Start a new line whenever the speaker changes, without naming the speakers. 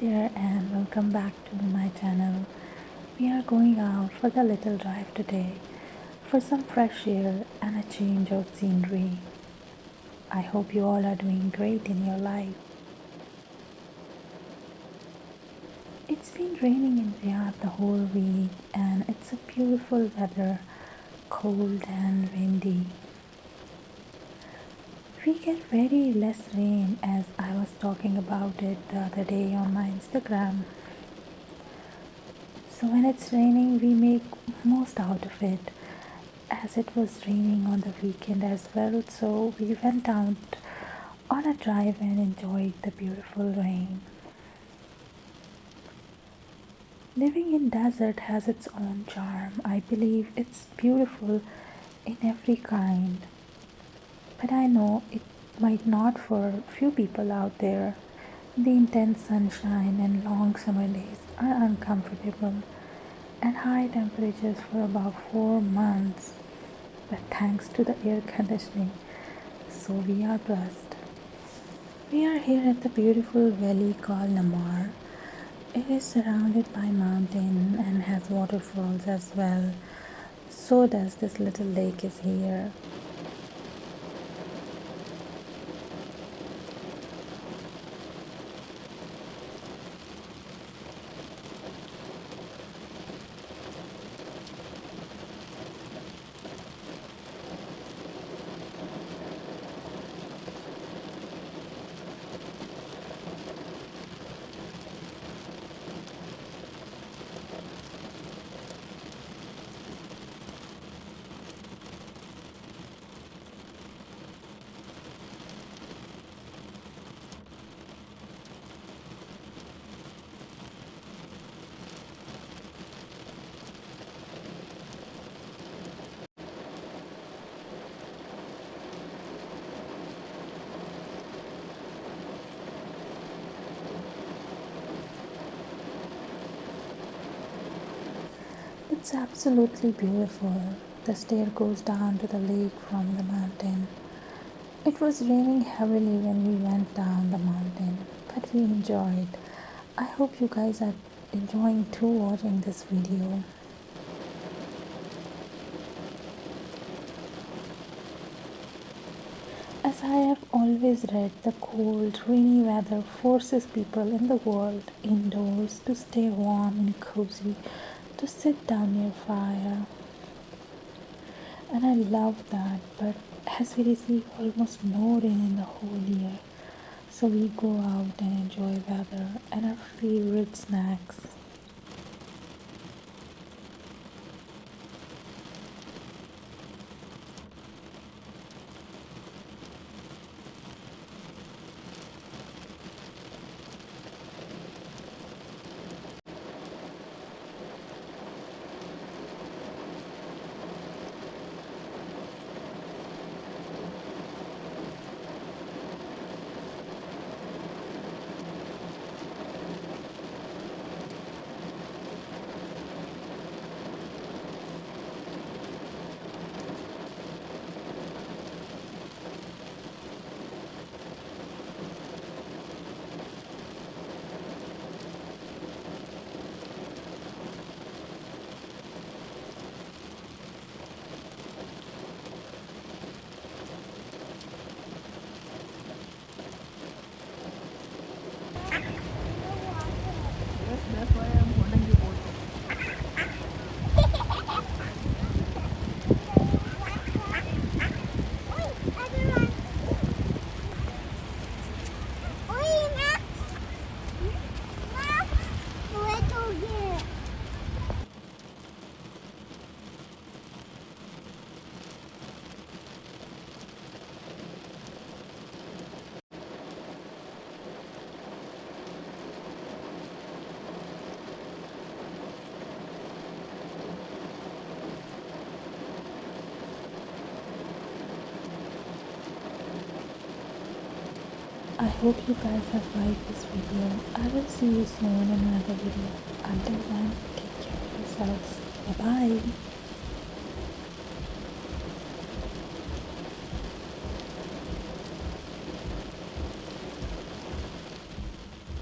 there and welcome back to my channel. We are going out for the little drive today for some fresh air and a change of scenery. I hope you all are doing great in your life. It's been raining in Riyadh the whole week and it's a beautiful weather, cold and windy. We get very less rain as I was talking about it the other day on my Instagram. So when it's raining we make most out of it, as it was raining on the weekend as well, so we went out on a drive and enjoyed the beautiful rain. Living in desert has its own charm. I believe it's beautiful in every kind. But I know it might not for few people out there. The intense sunshine and long summer days are uncomfortable and high temperatures for about 4 months. But thanks to the air conditioning, so we are blessed. We are here at the beautiful valley called Namar. It is surrounded by mountain and has waterfalls as well. So does this little lake is here. It's absolutely beautiful. The stair goes down to the lake from the mountain. It was raining heavily when we went down the mountain, but we enjoyed. I hope you guys are enjoying too watching this video. As I have always read, the cold, rainy weather forces people in the world indoors to stay warm and cozy, to sit down near fire. And I love that, but as we receive almost no rain in the whole year, so we go out and enjoy weather and our favorite snacks. That's why I'm holding you both. I hope you guys have liked this video. I will see you soon in another video. Until then, take care of yourselves. Bye bye.